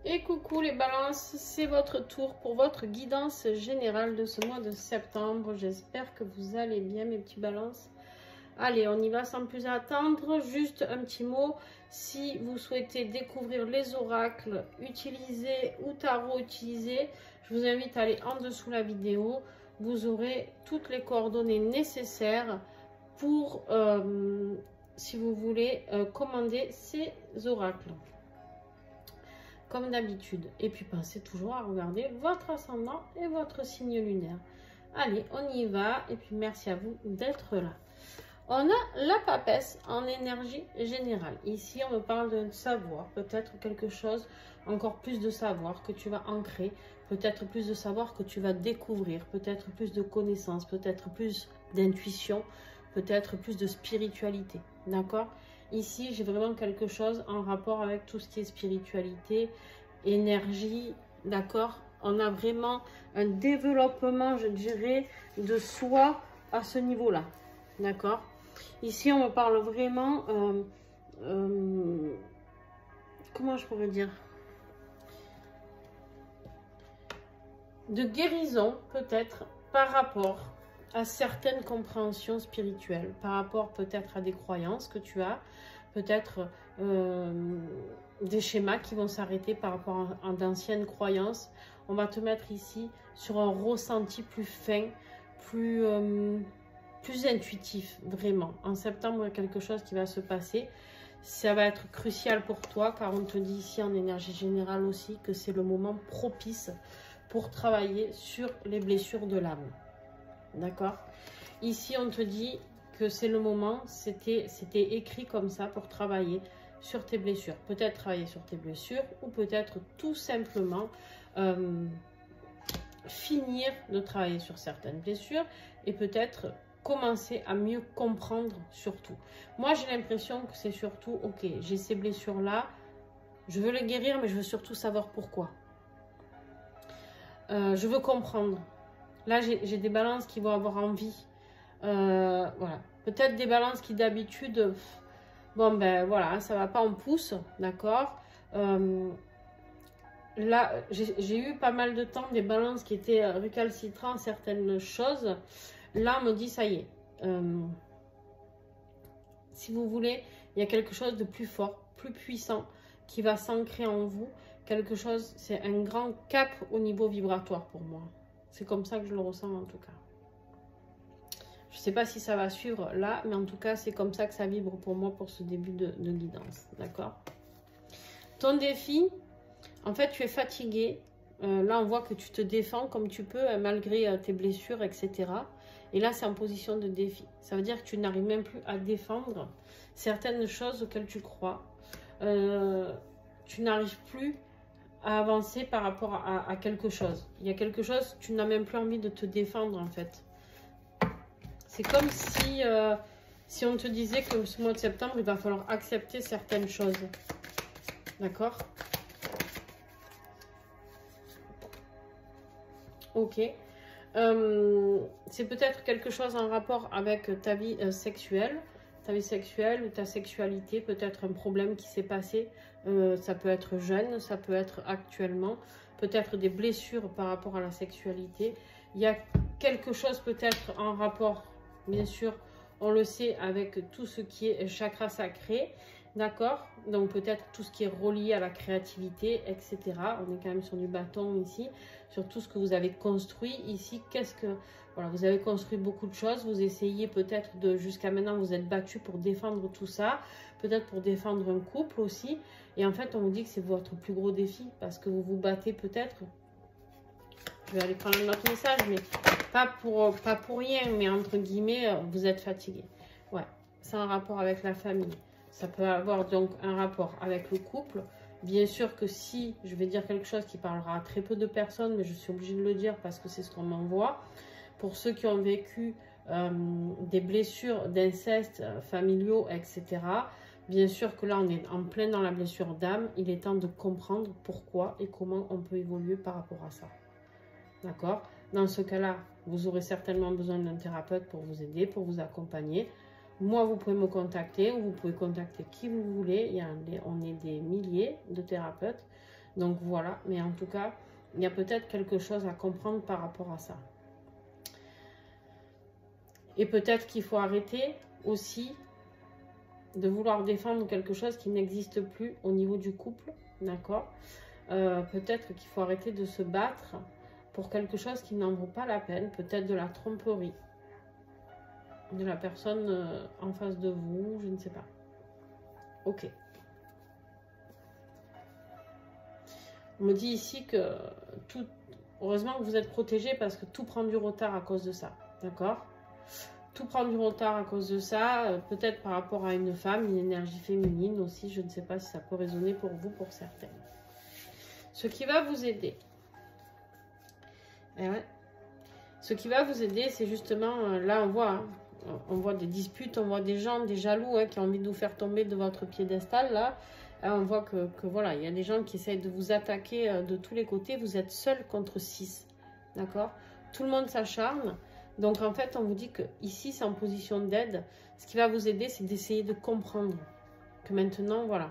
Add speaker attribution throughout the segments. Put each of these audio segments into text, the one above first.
Speaker 1: Et coucou les balances, c'est votre tour pour votre guidance générale de ce mois de septembre. J'espère que vous allez bien mes petits balances. Allez, on y va sans plus attendre. Juste un petit mot, si vous souhaitez découvrir les oracles utilisés ou tarot utilisés, je vous invite à aller en dessous la vidéo. Vous aurez toutes les coordonnées nécessaires pour, si vous voulez, commander ces oracles. Comme d'habitude. Et puis pensez toujours à regarder votre ascendant et votre signe lunaire. Allez, on y va. Et puis merci à vous d'être là. On a la papesse en énergie générale. Ici, on me parle de savoir. Peut-être quelque chose, encore plus de savoir que tu vas ancrer. Peut-être plus de savoir que tu vas découvrir. Peut-être plus de connaissances. Peut-être plus d'intuition. Peut-être plus de spiritualité. D'accord ? Ici, j'ai vraiment quelque chose en rapport avec tout ce qui est spiritualité, énergie, d'accord? On a vraiment un développement, je dirais, de soi à ce niveau-là, d'accord? Ici, on me parle vraiment, comment je pourrais dire? De guérison, peut-être, par rapport à certaines compréhensions spirituelles, par rapport peut-être à des croyances que tu as, peut-être des schémas qui vont s'arrêter par rapport à d'anciennes croyances. On va te mettre ici sur un ressenti plus fin, plus intuitif, vraiment. En septembre, il y a quelque chose qui va se passer. Ça va être crucial pour toi, car on te dit ici en énergie générale aussi que c'est le moment propice pour travailler sur les blessures de l'âme. D'accord? Ici, on te dit que c'est le moment, c'était écrit comme ça pour travailler sur tes blessures. Peut-être travailler sur tes blessures ou peut-être tout simplement finir de travailler sur certaines blessures et peut-être commencer à mieux comprendre surtout. Moi, j'ai l'impression que c'est surtout, ok, j'ai ces blessures-là, je veux les guérir, mais je veux surtout savoir pourquoi. Je veux comprendre. Là, j'ai des balances qui vont avoir envie. Voilà. Peut-être des balances qui d'habitude, bon ben voilà, ça va pas en pouce, d'accord. Là, j'ai eu pas mal de temps des balances qui étaient récalcitrants à certaines choses. Là, on me dit, ça y est. Si vous voulez, il y a quelque chose de plus fort, plus puissant qui va s'ancrer en vous. Quelque chose, c'est un grand cap au niveau vibratoire pour moi. C'est comme ça que je le ressens en tout cas. Je ne sais pas si ça va suivre là, mais en tout cas, c'est comme ça que ça vibre pour moi pour ce début de guidance. D'accord? Ton défi, en fait, tu es fatigué. Là, on voit que tu te défends comme tu peux, malgré tes blessures, etc. Et là, c'est en position de défi. Ça veut dire que tu n'arrives même plus à défendre certaines choses auxquelles tu crois. Tu n'arrives plus à avancer par rapport à quelque chose. Il y a quelque chose, tu n'as même plus envie de te défendre en fait. C'est comme si, si on te disait que ce mois de septembre, il va falloir accepter certaines choses. D'accord? Ok. C'est peut-être quelque chose en rapport avec ta vie sexuelle. Ta vie sexuelle ou ta sexualité, peut-être un problème qui s'est passé, ça peut être jeune, ça peut être actuellement, peut-être des blessures par rapport à la sexualité. Il y a quelque chose peut-être en rapport, bien sûr, on le sait, avec tout ce qui est chakra sacré, d'accord? Donc peut-être tout ce qui est relié à la créativité, etc. On est quand même sur du bâton ici, sur tout ce que vous avez construit ici. Qu'est-ce que... Voilà, vous avez construit beaucoup de choses, vous essayez peut-être de, jusqu'à maintenant, vous êtes battu pour défendre tout ça, peut-être pour défendre un couple aussi. Et en fait, on vous dit que c'est votre plus gros défi, parce que vous vous battez peut-être, je vais aller prendre un autre message, mais pas pour rien, mais entre guillemets, vous êtes fatigué. Ouais, c'est un rapport avec la famille. Ça peut avoir donc un rapport avec le couple. Bien sûr que si, je vais dire quelque chose qui parlera à très peu de personnes, mais je suis obligée de le dire parce que c'est ce qu'on m'envoie. Pour ceux qui ont vécu des blessures d'inceste familiaux, etc. Bien sûr que là, on est en plein dans la blessure d'âme. Il est temps de comprendre pourquoi et comment on peut évoluer par rapport à ça. D'accord? Dans ce cas-là, vous aurez certainement besoin d'un thérapeute pour vous aider, pour vous accompagner. Moi, vous pouvez me contacter ou vous pouvez contacter qui vous voulez. On est des milliers de thérapeutes. Donc voilà, mais en tout cas, il y a peut-être quelque chose à comprendre par rapport à ça. Et peut-être qu'il faut arrêter aussi de vouloir défendre quelque chose qui n'existe plus au niveau du couple, d'accord? Peut-être qu'il faut arrêter de se battre pour quelque chose qui n'en vaut pas la peine, peut-être de la tromperie de la personne en face de vous, je ne sais pas. Ok. On me dit ici que tout, heureusement que vous êtes protégé parce que tout prend du retard à cause de ça, d'accord? Tout prend du retard à cause de ça, peut-être par rapport à une femme, une énergie féminine aussi, je ne sais pas si ça peut résonner pour vous, pour certaines. Ce qui va vous aider, ce qui va vous aider, c'est justement, là on voit des disputes, on voit des gens, des jaloux qui ont envie de vous faire tomber de votre piédestal, là. On voit que voilà, il y a des gens qui essayent de vous attaquer de tous les côtés, vous êtes seul contre 6, d'accord? Tout le monde s'acharne. Donc, en fait, on vous dit que ici, c'est en position d'aide. Ce qui va vous aider, c'est d'essayer de comprendre que maintenant, voilà,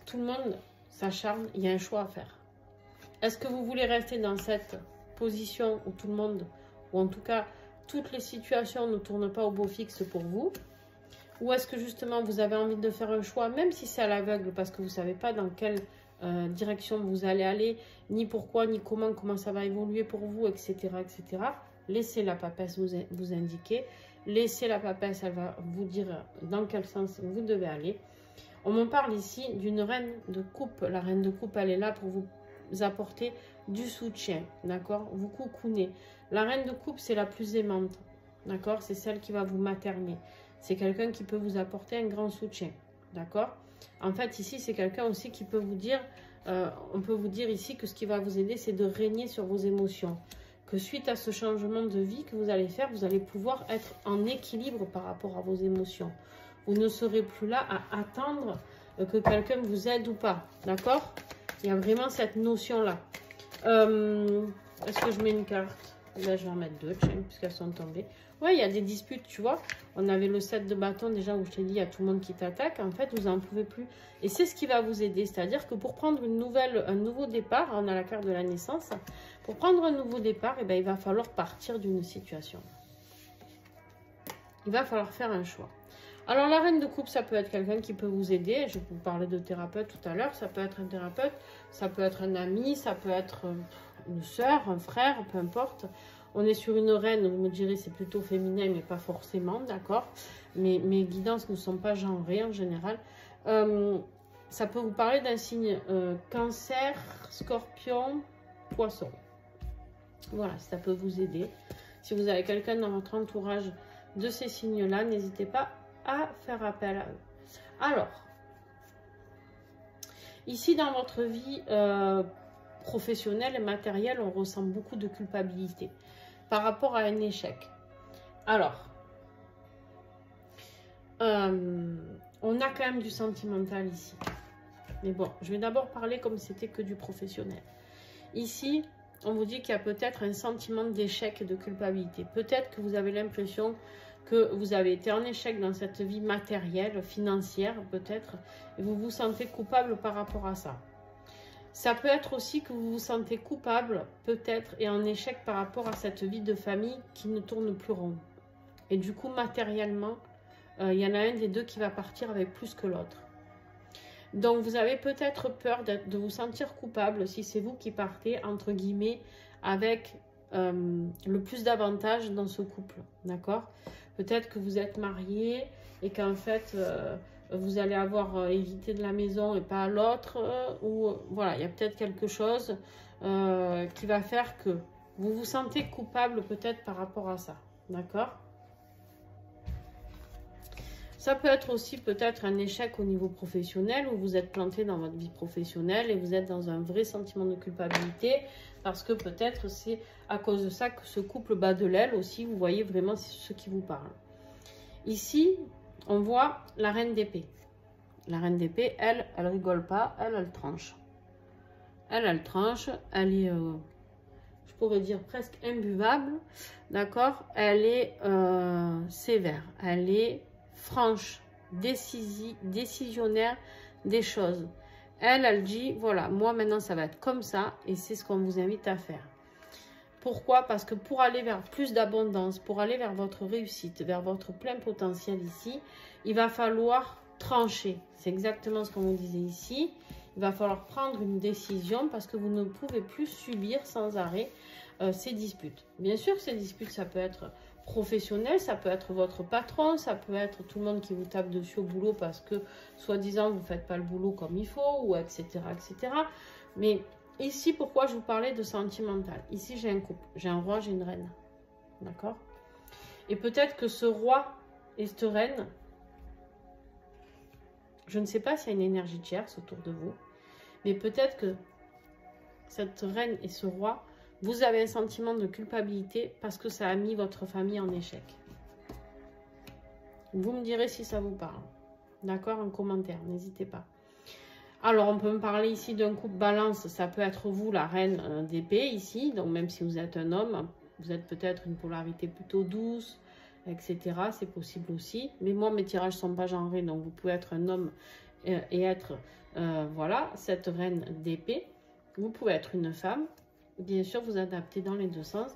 Speaker 1: tout le monde s'acharne, il y a un choix à faire. Est-ce que vous voulez rester dans cette position où tout le monde, ou en tout cas, toutes les situations ne tournent pas au beau fixe pour vous? Ou est-ce que justement, vous avez envie de faire un choix, même si c'est à l'aveugle, parce que vous ne savez pas dans quelle direction vous allez aller, ni pourquoi, ni comment ça va évoluer pour vous, etc., etc. Laissez la papesse vous indiquer. Laissez la papesse, elle va vous dire dans quel sens vous devez aller. On me parle ici d'une reine de coupe. La reine de coupe, elle est là pour vous apporter du soutien, d'accord? Vous coucounez. La reine de coupe, c'est la plus aimante, d'accord? C'est celle qui va vous materner. C'est quelqu'un qui peut vous apporter un grand soutien, d'accord? En fait, ici, c'est quelqu'un aussi qui peut vous dire, on peut vous dire ici que ce qui va vous aider, c'est de régner sur vos émotions. Que suite à ce changement de vie que vous allez faire, vous allez pouvoir être en équilibre par rapport à vos émotions. Vous ne serez plus là à attendre que quelqu'un vous aide ou pas, d'accord? Il y a vraiment cette notion-là. Est-ce que je mets une carte? Là, je vais en mettre deux, tiens, puisqu'elles sont tombées. Ouais, il y a des disputes, tu vois. On avait le 7 de bâton déjà où je t'ai dit, il y a tout le monde qui t'attaque. En fait, vous n'en pouvez plus. Et c'est ce qui va vous aider. C'est-à-dire que pour prendre un nouveau départ, on a la carte de la naissance. Pour prendre un nouveau départ, eh ben, il va falloir partir d'une situation. Il va falloir faire un choix. Alors, la reine de coupe, ça peut être quelqu'un qui peut vous aider. Je vais vous parler de thérapeute tout à l'heure. Ça peut être un thérapeute, ça peut être un ami, ça peut être une soeur, un frère, peu importe. On est sur une reine, vous me direz, c'est plutôt féminin, mais pas forcément, d'accord? Mais mes guidances ne sont pas genrées en général. Ça peut vous parler d'un signe cancer, scorpion, poisson. Voilà, ça peut vous aider. Si vous avez quelqu'un dans votre entourage de ces signes-là, n'hésitez pas à faire appel à eux. Alors, ici dans votre vie professionnelle et matérielle, on ressent beaucoup de culpabilité par rapport à un échec. Alors, on a quand même du sentimental ici. Mais bon, je vais d'abord parler comme c'était que du professionnel. Ici, on vous dit qu'il y a peut-être un sentiment d'échec et de culpabilité. Peut-être que vous avez l'impression que vous avez été en échec dans cette vie matérielle, financière peut-être, et vous vous sentez coupable par rapport à ça. Ça peut être aussi que vous vous sentez coupable, peut-être, et en échec par rapport à cette vie de famille qui ne tourne plus rond. Et du coup, matériellement, il y en a un des deux qui va partir avec plus que l'autre. Donc, vous avez peut-être peur de vous sentir coupable si c'est vous qui partez, entre guillemets, avec le plus d'avantages dans ce couple, d'accord? Peut-être que vous êtes marié et qu'en fait... vous allez avoir hérité de la maison et pas l'autre, ou voilà, il y a peut-être quelque chose qui va faire que vous vous sentez coupable peut-être par rapport à ça, d'accord? Ça peut être aussi peut-être un échec au niveau professionnel où vous êtes planté dans votre vie professionnelle et vous êtes dans un vrai sentiment de culpabilité parce que peut-être c'est à cause de ça que ce couple bat de l'aile aussi, vous voyez vraiment ce qui vous parle. Ici, on voit la reine d'épée. La reine d'épée, elle rigole pas, elle tranche. Elle tranche, elle est, je pourrais dire presque imbuvable, d'accord? Elle est sévère, elle est franche, décisionnaire des choses. Elle dit, voilà, moi maintenant ça va être comme ça et c'est ce qu'on vous invite à faire. Pourquoi? Parce que pour aller vers plus d'abondance, pour aller vers votre réussite, vers votre plein potentiel ici, il va falloir trancher. C'est exactement ce qu'on vous disait ici. Il va falloir prendre une décision parce que vous ne pouvez plus subir sans arrêt ces disputes. Bien sûr, ces disputes, ça peut être professionnel, ça peut être votre patron, ça peut être tout le monde qui vous tape dessus au boulot parce que, soi-disant, vous ne faites pas le boulot comme il faut, ou etc., etc. Mais ici, pourquoi je vous parlais de sentimental? Ici, j'ai un couple, j'ai un roi, j'ai une reine. D'accord? Et peut-être que ce roi et cette reine, je ne sais pas s'il y a une énergie tierce autour de vous, mais peut-être que cette reine et ce roi, vous avez un sentiment de culpabilité parce que ça a mis votre famille en échec. Vous me direz si ça vous parle. D'accord? En commentaire, n'hésitez pas. Alors, on peut me parler ici d'un couple balance. Ça peut être vous, la reine d'épée, ici. Donc, même si vous êtes un homme, vous êtes peut-être une polarité plutôt douce, etc. C'est possible aussi. Mais moi, mes tirages ne sont pas genrés. Donc, vous pouvez être un homme et être, voilà, cette reine d'épée. Vous pouvez être une femme. Bien sûr, vous adaptez dans les deux sens.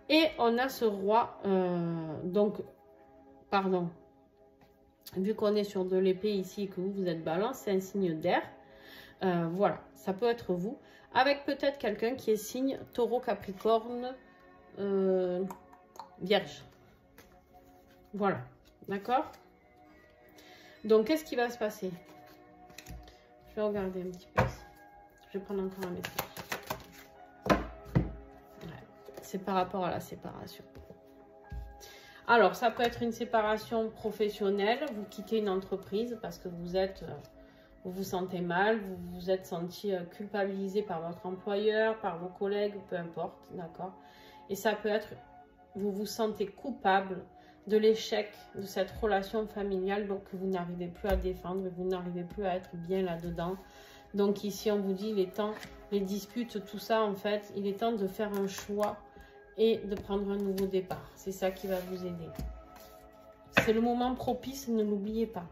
Speaker 1: Et on a ce roi, donc, pardon, vu qu'on est sur de l'épée ici et que vous êtes balance, c'est un signe d'air. Voilà, ça peut être vous. Avec peut-être quelqu'un qui est signe taureau, capricorne, vierge. Voilà, d'accord? Donc, qu'est-ce qui va se passer? Je vais regarder un petit peu ici. Je vais prendre encore un message. C'est par rapport à la séparation. Alors, ça peut être une séparation professionnelle. Vous quittez une entreprise parce que vous vous sentez mal, vous vous êtes senti culpabilisé par votre employeur, par vos collègues, peu importe, d'accord? Et ça peut être, vous vous sentez coupable de l'échec de cette relation familiale, donc que vous n'arrivez plus à défendre, vous n'arrivez plus à être bien là-dedans. Donc ici, on vous dit, il est temps, les disputes, tout ça, en fait, il est temps de faire un choix et de prendre un nouveau départ. C'est ça qui va vous aider. C'est le moment propice, ne l'oubliez pas.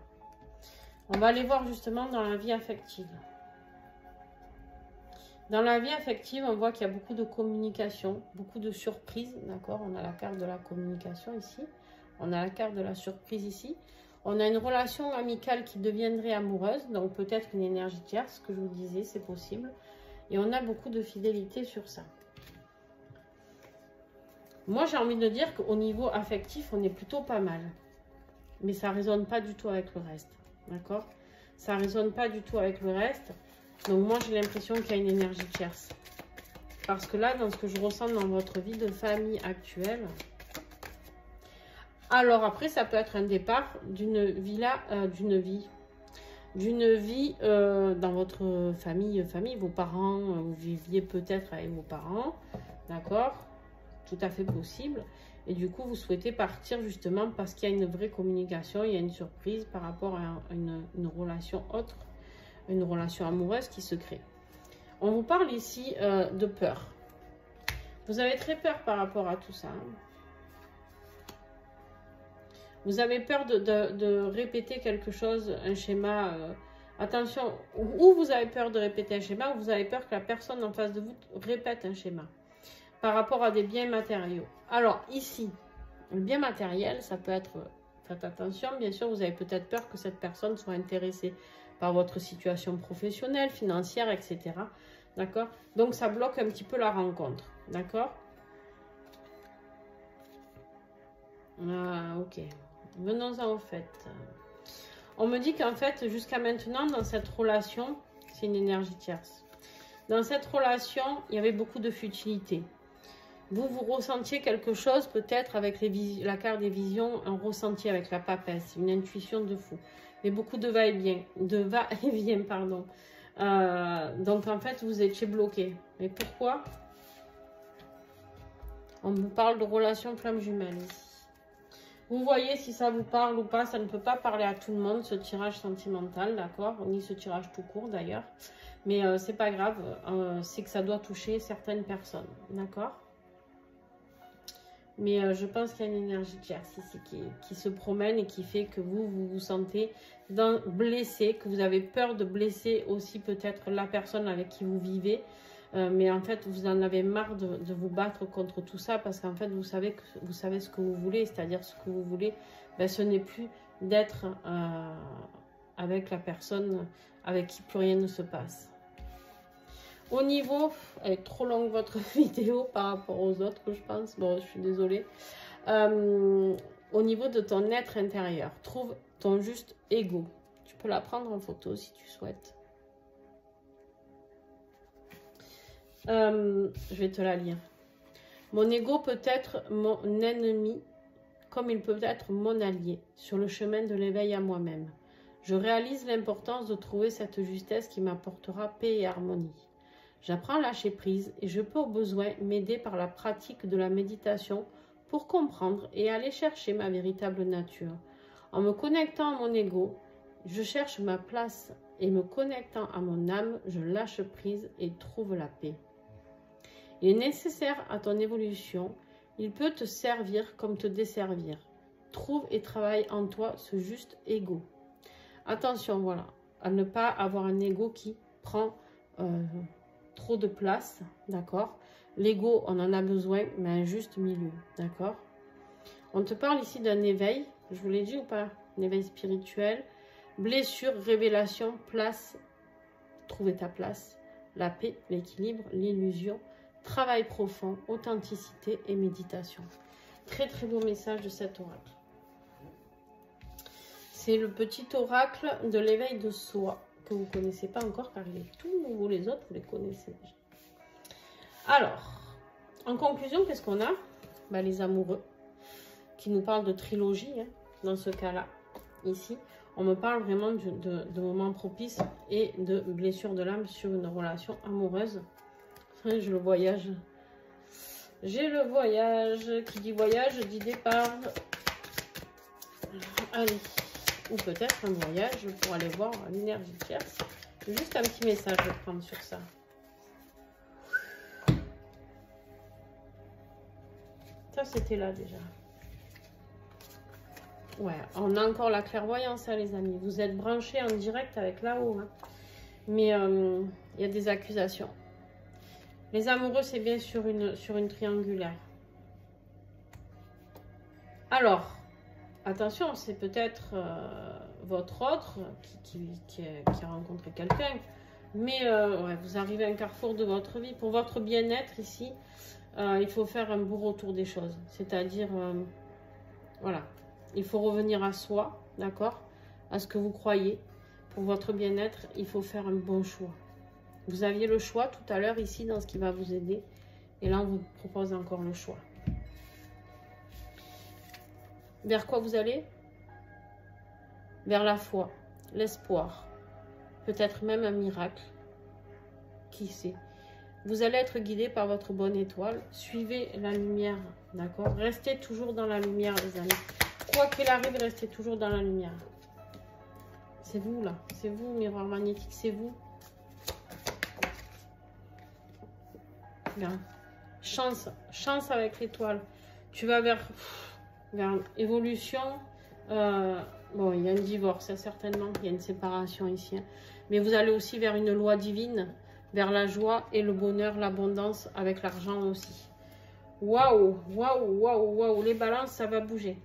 Speaker 1: On va aller voir justement dans la vie affective. Dans la vie affective, on voit qu'il y a beaucoup de communication, beaucoup de surprises, d'accord? On a la carte de la communication ici. On a la carte de la surprise ici. On a une relation amicale qui deviendrait amoureuse, donc peut-être une énergie tierce, ce que je vous disais, c'est possible. Et on a beaucoup de fidélité sur ça. Moi, j'ai envie de dire qu'au niveau affectif, on est plutôt pas mal. Mais ça ne résonne pas du tout avec le reste. D'accord? Ça ne résonne pas du tout avec le reste. Donc, moi, j'ai l'impression qu'il y a une énergie tierce. Parce que là, dans ce que je ressens dans votre vie de famille actuelle... Alors, après, ça peut être un départ d'une vie dans votre famille, vos parents, vous viviez peut-être avec vos parents. D'accord? Tout à fait possible. Et du coup, vous souhaitez partir justement parce qu'il y a une vraie communication, il y a une surprise par rapport à une relation autre, une relation amoureuse qui se crée. On vous parle ici de peur. Vous avez très peur par rapport à tout ça. Vous avez peur de répéter quelque chose, un schéma. Attention, ou vous avez peur de répéter un schéma, ou vous avez peur que la personne en face de vous répète un schéma. Par rapport à des biens matériaux. Alors ici, le bien matériel, ça peut être, faites attention, bien sûr, vous avez peut-être peur que cette personne soit intéressée par votre situation professionnelle, financière, etc. D'accord? Donc ça bloque un petit peu la rencontre. D'accord? Ah, ok. Venons-en au fait. On me dit qu'en fait, jusqu'à maintenant, dans cette relation, c'est une énergie tierce. Dans cette relation, il y avait beaucoup de futilité. Vous ressentiez quelque chose, peut-être avec la carte des visions, un ressenti avec la papesse, une intuition de fou. Mais beaucoup de va-et-vient, pardon. Donc, en fait, vous étiez bloqué. Mais pourquoi? On me parle de relation flamme jumelle ici. Vous voyez si ça vous parle ou pas, ça ne peut pas parler à tout le monde, ce tirage sentimental, d'accord? Ni ce tirage tout court, d'ailleurs. Mais c'est pas grave, c'est que ça doit toucher certaines personnes, d'accord? Mais je pense qu'il y a une énergie tierce ici qui se promène et qui fait que vous vous sentez blessé, que vous avez peur de blesser aussi peut-être la personne avec qui vous vivez. Mais en fait, vous en avez marre de vous battre contre tout ça parce qu'en fait, vous savez ce que vous voulez. C'est-à-dire ce que vous voulez, ben, ce n'est plus d'être avec la personne avec qui plus rien ne se passe. Au niveau, elle est trop longue votre vidéo par rapport aux autres, je pense. Bon, je suis désolée. Au niveau de ton être intérieur, trouve ton juste ego. Tu peux la prendre en photo si tu souhaites. Je vais te la lire. Mon ego peut être mon ennemi, comme il peut être mon allié, sur le chemin de l'éveil à moi-même. Je réalise l'importance de trouver cette justesse qui m'apportera paix et harmonie. J'apprends à lâcher prise et je peux au besoin m'aider par la pratique de la méditation pour comprendre et aller chercher ma véritable nature. En me connectant à mon ego, je cherche ma place et me connectant à mon âme, je lâche prise et trouve la paix. Il est nécessaire à ton évolution, il peut te servir comme te desservir. Trouve et travaille en toi ce juste ego. Attention, voilà, à ne pas avoir un ego qui prend trop de place, d'accord? L'ego, on en a besoin, mais un juste milieu, d'accord? On te parle ici d'un éveil, je vous l'ai dit ou pas? Un éveil spirituel, blessure, révélation, place, trouver ta place, la paix, l'équilibre, l'illusion, travail profond, authenticité et méditation. Très très beau message de cet oracle. C'est le petit oracle de l'éveil de soi, que vous ne connaissez pas encore car il est tout nouveau. Les autres, vous les connaissez déjà. Alors, en conclusion, qu'est-ce qu'on a? Ben, les amoureux, qui nous parlent de trilogie, hein, dans ce cas-là, ici. On me parle vraiment de moments propices et de blessures de l'âme sur une relation amoureuse. Je le voyage. J'ai le voyage. Qui dit voyage, dit départ. Allez. Ou peut-être un voyage pour aller voir l'énergie tierce. Juste un petit message à prendre sur ça. Ça, c'était là déjà. Ouais, on a encore la clairvoyance, hein, les amis. Vous êtes branchés en direct avec là-haut. Hein. Mais il y a des accusations. Les amoureux, c'est bien sur une triangulaire. Alors, attention, c'est peut-être votre autre qui a rencontré quelqu'un. Mais ouais, vous arrivez à un carrefour de votre vie. Pour votre bien-être ici, il faut faire un beau retour des choses. C'est-à-dire, voilà, il faut revenir à soi, d'accord? À ce que vous croyez. Pour votre bien-être, il faut faire un bon choix. Vous aviez le choix tout à l'heure ici dans ce qui va vous aider. Et là, on vous propose encore le choix. Vers quoi vous allez? Vers la foi, l'espoir, peut-être même un miracle. Qui sait? Vous allez être guidé par votre bonne étoile. Suivez la lumière, d'accord? Restez toujours dans la lumière, les amis. Quoi qu'il arrive, restez toujours dans la lumière. C'est vous, là. C'est vous, miroir magnétique, c'est vous. Bien. Chance avec l'étoile. Tu vas vers évolution. Bon, il y a un divorce, hein, certainement. Il y a une séparation ici. Hein. Mais vous allez aussi vers une loi divine, vers la joie et le bonheur, l'abondance, avec l'argent aussi. Waouh, waouh, waouh, waouh. Les balances, ça va bouger.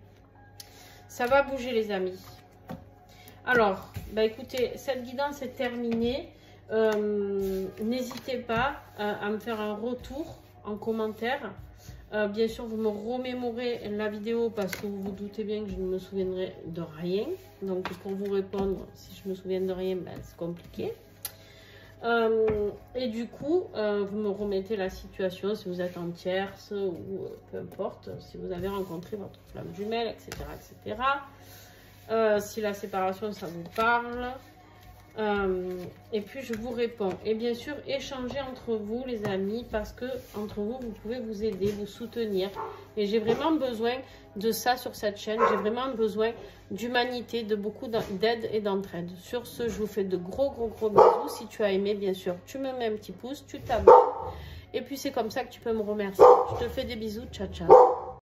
Speaker 1: Ça va bouger, les amis. Alors, bah écoutez, cette guidance est terminée. N'hésitez pas à me faire un retour en commentaire. Bien sûr, vous me remémorez la vidéo parce que vous vous doutez bien que je ne me souviendrai de rien. Donc, pour vous répondre, si je me souviens de rien, ben, c'est compliqué. Et du coup, vous me remettez la situation si vous êtes en tierce ou peu importe, si vous avez rencontré votre flamme jumelle, etc. etc. Si la séparation, ça vous parle. Et puis je vous réponds. Et bien sûr, échangez entre vous, les amis, parce que entre vous, vous pouvez vous aider, vous soutenir. Et j'ai vraiment besoin de ça sur cette chaîne. J'ai vraiment besoin d'humanité, de beaucoup d'aide et d'entraide. Sur ce, je vous fais de gros bisous. Si tu as aimé, bien sûr, tu me mets un petit pouce, tu t'abonnes. Et puis c'est comme ça que tu peux me remercier. Je te fais des bisous. Ciao, ciao.